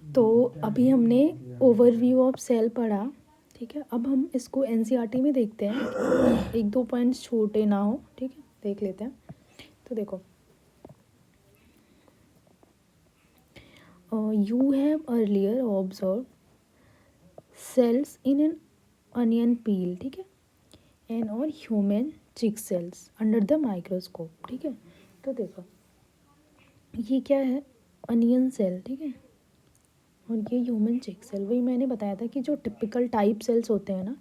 तो अभी हमने ओवरव्यू ऑफ सेल पढ़ा, ठीक है। अब हम इसको एनसीईआरटी में देखते हैं, एक दो पॉइंट्स छोटे ना हो, ठीक है, देख लेते हैं। तो देखो, you have earlier observe cells in an onion peel, ठीक है, एंड और ह्यूमन चिक सेल्स अंडर द माइक्रोस्कोप, ठीक है। तो देखो, ये क्या है, अनियन सेल, ठीक है, और ये ह्यूमन चिक सेल। वही मैंने बताया था कि जो टिपिकल टाइप सेल्स होते हैं ना,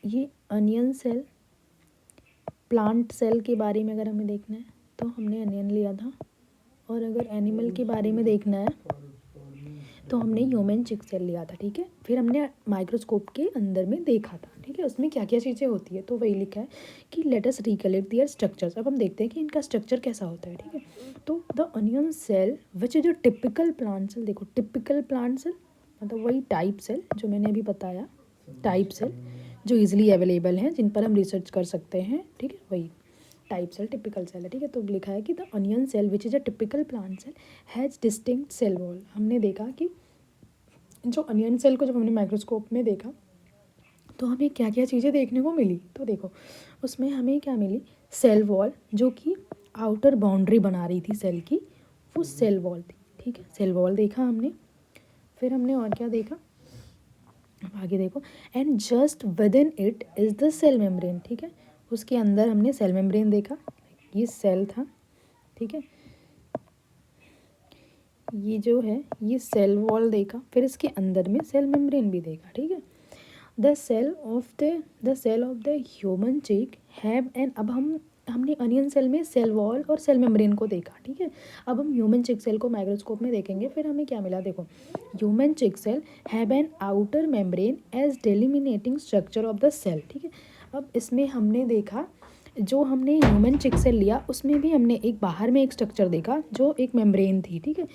ये अनियन सेल, प्लांट सेल के बारे में अगर हमें देखना है तो हमने अनियन लिया था, और अगर एनिमल के बारे में देखना है तो हमने ह्यूमन चिक सेल लिया था, ठीक है। फिर हमने माइक्रोस्कोप के अंदर में देखा था, ठीक है, उसमें क्या क्या चीज़ें होती है। तो वही लिखा है कि लेट अस रिकलेक्ट दियर स्ट्रक्चर्स। अब हम देखते हैं कि इनका स्ट्रक्चर कैसा होता है, ठीक है। तो the onion cell which is जो टिपिकल प्लांट सेल, देखो टिपिकल प्लांट सेल मतलब वही टाइप सेल जो मैंने अभी बताया, टाइप सेल जो ईजिली अवेलेबल हैं, जिन पर हम रिसर्च कर सकते हैं, ठीक है, वही टाइप सेल टिपिकल सेल है, ठीक है। तो लिखा है कि the onion cell which is a typical plant cell has distinct cell wall. हमने देखा कि जो अनियन सेल को जब हमने माइक्रोस्कोप में देखा तो हमें क्या क्या चीज़ें देखने को मिली। तो देखो, उसमें हमें क्या मिली, सेल वॉल, जो कि आउटर बाउंड्री बना रही थी सेल की, वो सेल वॉल थी, ठीक है, सेल वॉल देखा हमने। फिर हमने और क्या देखा, अब आगे देखो, and just within it is the cell membrane, ठीक है, उसके अंदर हमने सेल मेम्ब्रेन देखा, ये सेल था, ठीक है, ये जो है ये सेल वॉल देखा, फिर इसके अंदर में सेल मेम्ब्रेन भी देखा, ठीक है। The cell of the human cheek have an, अब हमने अनियन सेल में सेल वॉल और सेल मेम्ब्रेन को देखा, ठीक है। अब हम ह्यूमन चिक सेल को माइक्रोस्कोप में देखेंगे, फिर हमें क्या मिला, देखो, human cheek cell have an outer membrane as delimiting structure of the cell, ठीक है। अब इसमें हमने देखा, जो हमने ह्यूमन चिक सेल लिया उसमें भी हमने एक बाहर में एक स्ट्रक्चर देखा जो एक मेम्ब्रेन थी, ठीक है।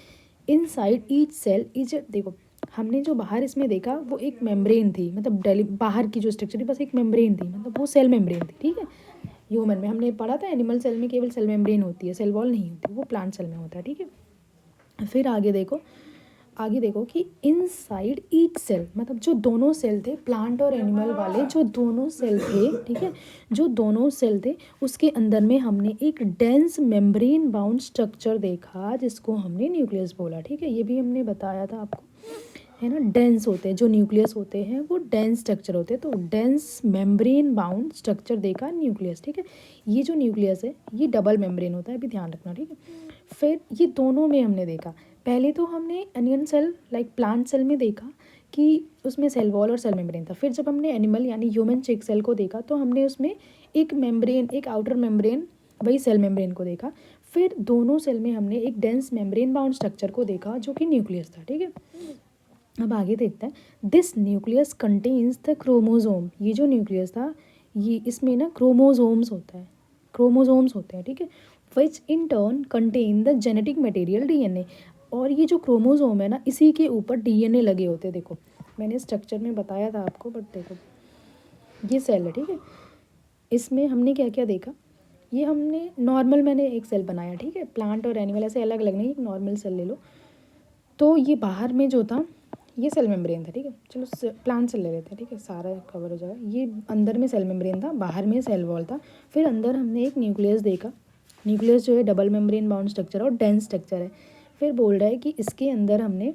इनसाइड ईच सेल इज, देखो, हमने जो बाहर इसमें देखा वो एक मेम्ब्रेन थी, मतलब डेली बाहर की जो स्ट्रक्चर थी बस एक मेम्ब्रेन थी, मतलब वो सेल मेम्ब्रेन थी, ठीक है। ह्यूमन में हमने पढ़ा था एनिमल सेल में केवल सेल मेम्ब्रेन होती है, सेल वॉल नहीं होती, वो प्लांट सेल में होता है, ठीक है। फिर आगे देखो कि इनसाइड ईच सेल, मतलब जो दोनों सेल थे, प्लांट और एनिमल वाले जो दोनों सेल थे, ठीक है, जो दोनों सेल थे उसके अंदर में हमने एक डेंस मेम्ब्रेन बाउंड स्ट्रक्चर देखा जिसको हमने न्यूक्लियस बोला, ठीक है। ये भी हमने बताया था आपको, है ना, डेंस होते हैं जो न्यूक्लियस होते हैं, वो डेंस स्ट्रक्चर होते हैं, तो डेंस मेम्ब्रेन बाउंड स्ट्रक्चर देखा न्यूक्लियस, ठीक है। ये जो न्यूक्लियस है ये डबल मेम्ब्रेन होता है, अभी ध्यान रखना, ठीक है। फिर ये दोनों में हमने देखा, पहले तो हमने onion cell like plant cell में देखा कि उसमें सेल वॉल और सेल मेम्ब्रेन था। फिर जब हमने एनिमल यानी ह्यूमन चिक सेल को देखा तो हमने उसमें एक मेम्ब्रेन, एक आउटर मेम्ब्रेन, वही सेल मेम्ब्रेन को देखा। फिर दोनों सेल में हमने एक डेंस मेम्ब्रेन बाउंड स्ट्रक्चर को देखा जो कि न्यूक्लियस था, ठीक है। अब आगे देखते हैं, this nucleus contains the chromosome. ये जो न्यूक्लियस था ये इसमें ना क्रोमोजोम्स होता है, क्रोमोजोम्स होते हैं, ठीक है, which in turn contain the genetic material DNA. और ये जो क्रोमोजोम है ना इसी के ऊपर डीएनए लगे होते हैं। देखो, मैंने स्ट्रक्चर में बताया था आपको, बट देखो ये सेल है, ठीक है, इसमें हमने क्या क्या देखा, ये हमने नॉर्मल, मैंने एक सेल बनाया, ठीक है, प्लांट और एनिमल ऐसे अलग अलग नहीं, एक नॉर्मल सेल ले लो। तो ये बाहर में जो था ये सेल मेम्ब्रेन था, ठीक है, चलो प्लांट सेल ले लेते हैं, ठीक है, सारा कवर हो जाएगा। ये अंदर में सेल मेम्ब्रेन था, बाहर में सेल वॉल था। फिर अंदर हमने एक न्यूक्लियस देखा, न्यूक्लियस जो है डबल मेम्ब्रेन बाउंड स्ट्रक्चर और डेंस स्ट्रक्चर है। फिर बोल रहा है कि इसके अंदर हमने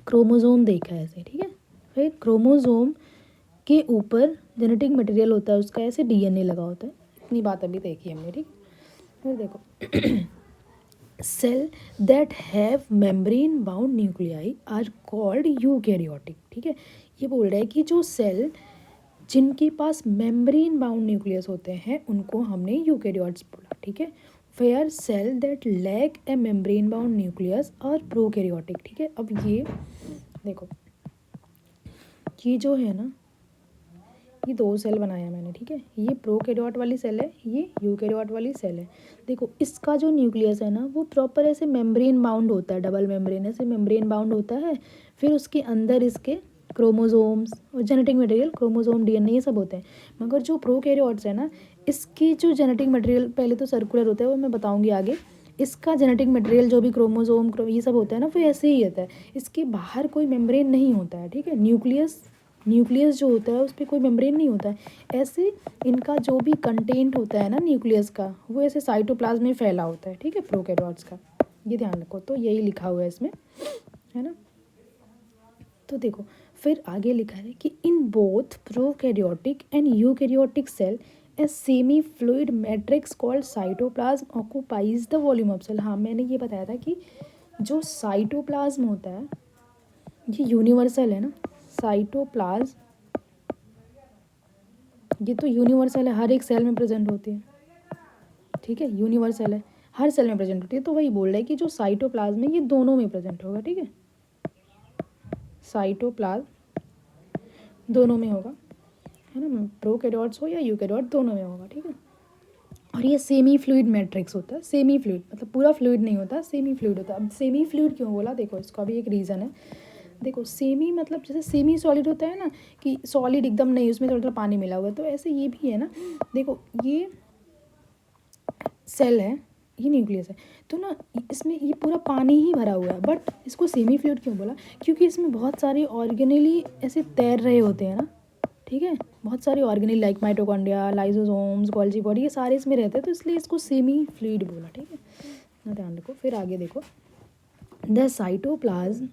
क्रोमोजोम देखा है ऐसे, ठीक है। फिर क्रोमोजोम के ऊपर जेनेटिक मटेरियल होता है उसका, ऐसे डीएनए लगा होता है। इतनी बात अभी देखी हमने, ठीक। फिर देखो, cell that have membrane bound nuclei are called eukaryotic, ठीक है। ये बोल रहा है कि जो सेल जिनके पास मेम्ब्रेन बाउंड न्यूक्लियस होते हैं उनको हमने यूकैरियोट्स बोला, ठीक है। फेयर cell that lack a membrane bound nucleus और प्रोकैरियोटिक, ठीक है। अब ये देखो, ये जो है ना, ये दो सेल बनाया मैंने, ठीक है, ये प्रोकैरियोट वाली सेल है, ये यूकैरियोट वाली सेल है। देखो इसका जो न्यूक्लियस है ना वो प्रॉपर ऐसे मेम्ब्रेन बाउंड होता है, डबल मेम्ब्रेन ऐसे मेम्ब्रेन बाउंड होता है। फिर उसके अंदर इसके क्रोमोजोम्स और जेनेटिक मटेरियल, क्रोमोजोम, डीएनए, ये सब होते हैं। मगर जो प्रोकैरियोट्स है ना, इसकी जो जेनेटिक मटेरियल पहले तो सर्कुलर होता है, वो मैं बताऊंगी आगे, इसका जेनेटिक मटेरियल जो भी क्रोमोसोम ये सब होता है ना, वो ऐसे ही रहता है, इसके बाहर कोई मेम्ब्रेन नहीं होता है, ठीक है। न्यूक्लियस जो होता है उस पर कोई मेम्ब्रेन नहीं होता है। ऐसे इनका जो भी कंटेंट होता है ना न्यूक्लियस का, वो ऐसे साइटोप्लाज्म में फैला होता है, ठीक है, प्रोकैरियोट्स का, ये ध्यान रखो। तो यही लिखा हुआ है इसमें, है ना। तो देखो फिर आगे लिखा है कि in both prokaryotic and eukaryotic cell a semi fluid matrix called cytoplasm occupies the volume of cell. हाँ, मैंने ये बताया था कि जो साइटोप्लाज्म होता है ये यूनिवर्सल है ना, साइटोप्लाज्म ये तो यूनिवर्सल है, हर एक सेल में प्रेजेंट होती है, ठीक है, यूनिवर्सल है, हर सेल में प्रेजेंट होती है। तो वही बोल रहा है कि जो साइटोप्लाज्म है ये दोनों में प्रेजेंट होगा, ठीक है, साइटोप्लाज्म दोनों में होगा, है ना, प्रोकैरियोट्स हो या यूकैरियोट दोनों में होगा, ठीक है। और ये सेमी फ्लूइड मैट्रिक्स होता है, सेमी फ्लूइड मतलब पूरा फ्लूइड नहीं होता, सेमी फ्लूइड होता है। अब सेमी फ्लूइड क्यों बोला, देखो इसका भी एक रीज़न है। देखो सेमी मतलब जैसे सेमी सॉलिड होता है ना, कि सॉलिड एकदम नहीं, उसमें थोड़ा थोड़ा पानी मिला हुआ है, तो ऐसे ये भी है ना। देखो ये सेल है, ये न्यूक्लियस है, तो ना इसमें ये पूरा पानी ही भरा हुआ है, बट इसको सेमी फ्लूइड क्यों बोला, क्योंकि इसमें बहुत सारे ऑर्गेनेली ऐसे तैर रहे होते हैं ना, ठीक है, बहुत सारे organelle like mitochondria, lysosomes, Golgi body, ये सारे इसमें रहते हैं, तो इसलिए इसको सेमी फ्लूइड बोला, ठीक है, ना ध्यान रखो। फिर आगे देखो, the cytoplasm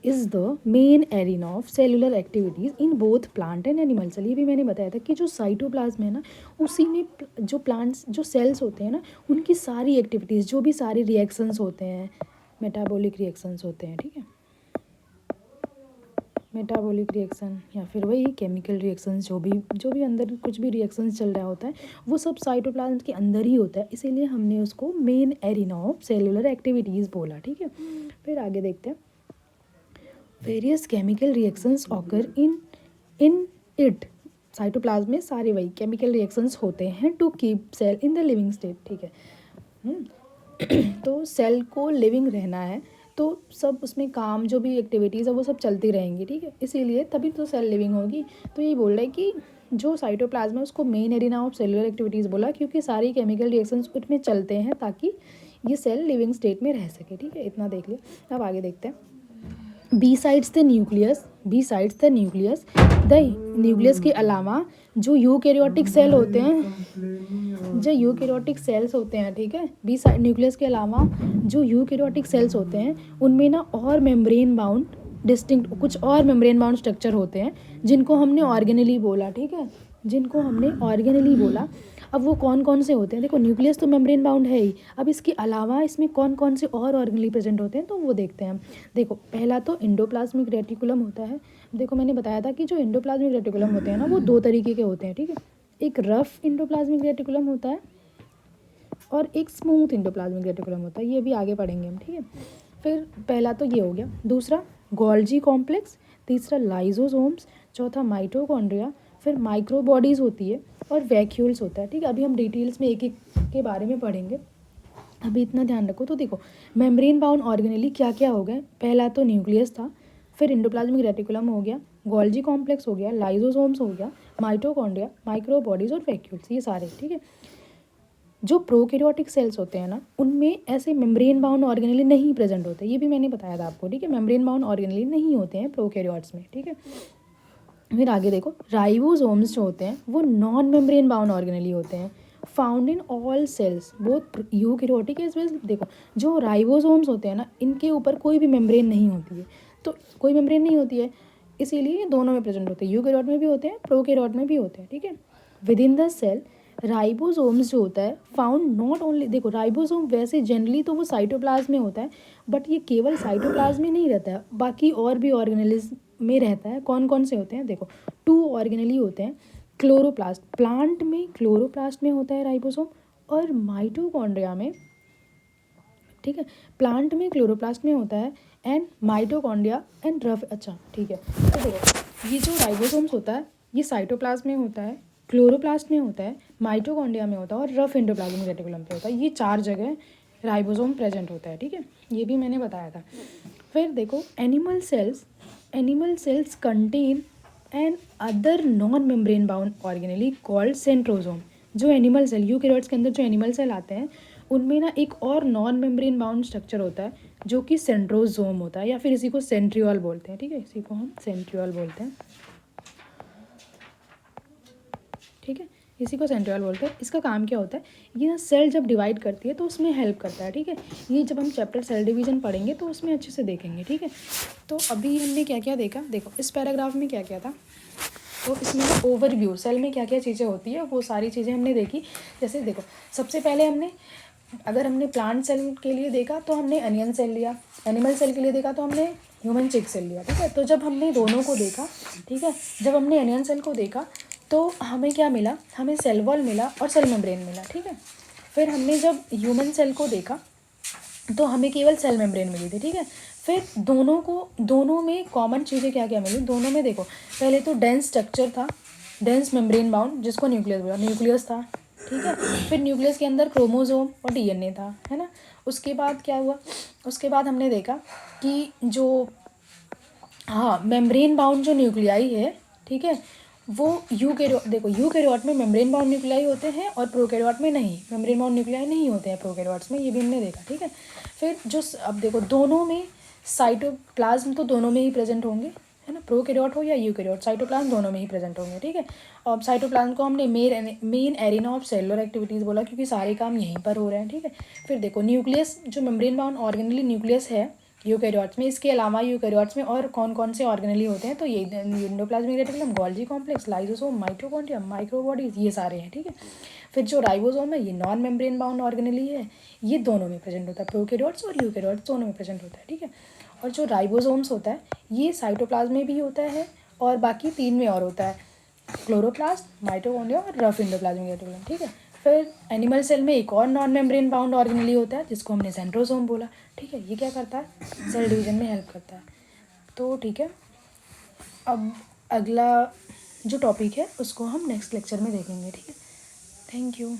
is the main arena of cellular activities in both plant and animal cell. ये भी मैंने बताया था कि जो साइटोप्लाज्म है ना, उसी में जो प्लांट्स जो सेल्स होते हैं ना, उनकी सारी एक्टिविटीज़, जो भी सारे रिएक्शंस होते हैं, मेटाबॉलिक रिएक्शंस होते हैं, ठीक है, मेटाबॉलिक रिएक्शन या फिर वही केमिकल रिएक्शंस, जो भी अंदर कुछ भी रिएक्शंस चल रहा होता है, वो सब साइटोप्लाज्म के अंदर ही होता है, इसीलिए हमने उसको main arena of cellular activities बोला, ठीक है। फिर आगे देखते हैं, various chemical reactions occur in it, cytoplasm में सारे वही केमिकल रिएक्शंस होते हैं to keep cell in the living state, ठीक है। तो सेल को लिविंग रहना है, तो सब उसमें काम जो भी एक्टिविटीज़ है वो सब चलती रहेंगी, ठीक है, इसीलिए तभी तो सेल लिविंग होगी। तो ये बोल रहा है कि जो साइटोप्लाज्म है उसको main arena of cellular activities बोला, क्योंकि सारी केमिकल रिएक्शंस उसमें चलते हैं ताकि ये सेल लिविंग स्टेट में रह सके, ठीक है, इतना देख लिया। अब आगे देखते हैं, besides the nucleus the nucleus के अलावा जो यूकैरियोटिक सेल होते हैं, जो यूकैरियोटिक सेल्स होते हैं, ठीक है, न्यूक्लियस के अलावा जो यूकैरियोटिक सेल्स होते हैं उनमें ना और मेम्ब्रेन बाउंड डिस्टिंक्ट कुछ और मेम्ब्रेन बाउंड स्ट्रक्चर होते हैं, जिनको हमने ऑर्गेनेली बोला, ठीक है, जिनको हमने ऑर्गेनेली बोला। अब वो कौन कौन से होते हैं, देखो न्यूक्लियस तो मेम्ब्रेन बाउंड है ही, अब इसके अलावा इसमें कौन कौन से और ऑर्गेनली प्रेजेंट होते हैं, तो वो देखते हैं हम। देखो पहला तो एंडोप्लाज्मिक रेटिकुलम होता है। देखो मैंने बताया था कि जो एंडोप्लाज्मिक रेटिकुलम होते हैं ना, वो दो तरीके के होते हैं, ठीक है, एक रफ एंडोप्लाज्मिक रेटिकुलम होता है और एक स्मूथ एंडोप्लाज्मिक रेटिकुलम होता है, ये भी आगे पढ़ेंगे हम, ठीक है। फिर पहला तो ये हो गया, दूसरा गोल्जी कॉम्प्लेक्स, तीसरा लाइसोसोम्स, चौथा माइटोकॉन्ड्रिया, फिर माइक्रोबॉडीज़ होती है और वैक्यूल्स होता है, ठीक है। अभी हम डिटेल्स में एक एक के बारे में पढ़ेंगे, अभी इतना ध्यान रखो। तो देखो मेम्ब्रेन बाउंड ऑर्गेनेली क्या क्या हो गए, पहला तो न्यूक्लियस था, फिर एंडोप्लाज्मिक रेटिकुलम हो गया, गोल्जी कॉम्प्लेक्स हो गया, लाइसोसोम्स हो गया, माइटोकॉन्ड्रिया, माइक्रोबॉडीज़ और वैक्यूल्स, ये सारे, ठीक है। जो प्रोकैरियोटिक सेल्स होते हैं ना, उनमें ऐसे मेम्ब्रेन बाउंड ऑर्गेनेली नहीं प्रेजेंट होते, ये भी मैंने बताया था आपको, ठीक है, मेम्ब्रेन बाउंड ऑर्गेनेली नहीं होते हैं प्रोकैरियोट्स में, ठीक है। फिर आगे देखो, राइबोसोम्स जो होते हैं वो नॉन मेम्ब्रेन बाउंड ऑर्गेनेली होते हैं, found in all cells both eukaryotic as well. देखो जो राइबोसोम्स होते हैं ना, इनके ऊपर कोई भी मेम्ब्रेन नहीं होती है, तो कोई मेम्ब्रेन नहीं होती है, इसीलिए ये दोनों में प्रेजेंट होते हैं, यूकैरियोट में भी होते हैं, प्रोकैरियोट में भी होते हैं, ठीक है। Within the cell ribosomes जो होता है फाउंड नॉट ओनली, देखो राइबोसोम वैसे जनरली तो वो साइटोप्लाज्म में होता है, बट ये केवल साइटोप्लाज्म में नहीं रहता है, बाकी और भी ऑर्गेनेलिज्म में रहता है। कौन कौन से होते हैं, देखो 2 ऑर्गेनेली होते हैं, क्लोरोप्लास्ट, प्लांट में क्लोरोप्लास्ट में होता है राइबोसोम, और माइटोकॉन्ड्रिया में, ठीक है, प्लांट में क्लोरोप्लास्ट में होता है, एंड माइटोकॉन्ड्रिया एंड रफ, अच्छा ठीक है। तो देखो ये जो राइबोसोम्स होता है ये साइटोप्लाज्म में होता है, क्लोरोप्लास्ट में होता है, माइटोकॉन्ड्रिया में होता है और रफ एंडोप्लाज्मिक रेटिकुलम पे होता है, ये 4 जगह राइबोसोम प्रेजेंट होता है, ठीक है, ये भी मैंने बताया था। फिर देखो animal cells contain and other non membrane bound organelle called centrosome. जो एनिमल सेल यूकैरियोट्स के अंदर जो एनिमल सेल आते हैं उनमें ना एक और नॉन मेम्ब्रेन बाउंड स्ट्रक्चर होता है जो कि सेंट्रोजोम होता है, या फिर इसी को सेंट्रियोल बोलते हैं, ठीक है, इसी को हम सेंट्रियोल बोलते हैं, ठीक है, इसी को सेंट्रियोल बोलते हैं। इसका काम क्या होता है, ये ना सेल जब डिवाइड करती है तो उसमें हेल्प करता है, ठीक है। ये जब हम चैप्टर सेल डिवीजन पढ़ेंगे तो उसमें अच्छे से देखेंगे, ठीक है। तो अभी हमने क्या क्या देखा, देखो इस पैराग्राफ में क्या क्या था, तो इसमें ना ओवरव्यू सेल में क्या क्या चीज़ें होती है वो सारी चीज़ें हमने देखी। जैसे देखो सबसे पहले हमने, अगर हमने प्लांट सेल के लिए देखा तो हमने अनियन सेल लिया, एनिमल सेल के लिए देखा तो हमने ह्यूमन चिक सेल लिया, ठीक है। तो जब हमने दोनों को देखा, ठीक है, जब हमने अनियन सेल को देखा तो हमें क्या मिला, हमें सेल वॉल मिला और सेल मेम्ब्रेन मिला, ठीक है। फिर हमने जब ह्यूमन सेल को देखा तो हमें केवल सेल मेम्ब्रेन मिली थी, ठीक है। फिर दोनों में कॉमन चीज़ें क्या क्या मिली, दोनों में देखो पहले तो डेंस स्ट्रक्चर था, डेंस मेम्ब्रेन बाउंड, जिसको न्यूक्लियस बोला, न्यूक्लियस था, ठीक है। फिर न्यूक्लियस के अंदर क्रोमोसोम और डीएनए था, है ना। उसके बाद क्या हुआ, उसके बाद हमने देखा कि जो, हाँ, मेम्ब्रेन बाउंड जो न्यूक्लियाई है, ठीक है, वो यूकैरियोट, देखो यूकैरियोट में मेम्ब्रेन बाउंड न्यूक्लियाई होते हैं और प्रोकैरियोट में नहीं, मेम्ब्रेन बाउंड न्यूक्लियाई नहीं होते हैं प्रोकैरियोट्स में, ये भी हमने देखा, ठीक है। फिर जो अब देखो दोनों में साइटोप्लाज्म तो दोनों में ही प्रेजेंट होंगे, है ना, प्रोकैरियोट हो या यूकैरियोट, साइटोप्लाज्म दोनों में ही प्रेजेंट होंगे, ठीक है। और साइटोप्लाज्म को हमने main arena of cellular activities बोला क्योंकि सारे काम यहीं पर हो रहे हैं, ठीक है। फिर देखो न्यूक्लियस, जो मेम्ब्रेन बाउंड ऑर्गेनली न्यूक्लियस है यूकैरियोट्स में, इसके अलावा यूकैरियोट्स में और कौन कौन से ऑर्गेनली होते हैं, तो ये endoplasmic reticulum, Golgi complex, lysosome, mitochondria, microbodies, ये सारे हैं, ठीक है। फिर जो राइबोसोम है ये नॉन मेम्ब्रेन बाउंड ऑर्गेनली है, ये दोनों में प्रेजेंट होता है, प्रोकैरियोट्स और यूकैरियोट्स दोनों में प्रेजेंट होता है, ठीक है। और जो राइबोसोम्स होता है ये साइटोप्लाज्म में भी होता है और बाकी 3 में और होता है, क्लोरोप्लास्ट, माइटोकॉन्ड्रिया और रफ एंडोप्लाज्मिक रेटिकुलम, ठीक है। फिर एनिमल सेल में एक और नॉन मेम्ब्रेन बाउंड ऑर्गेनली होता है जिसको हमने सेंट्रोसोम बोला, ठीक है। ये क्या करता है, सेल डिवीजन में हेल्प करता है। तो ठीक है, अब अगला जो टॉपिक है उसको हम नेक्स्ट लेक्चर में देखेंगे, ठीक है। Thank you.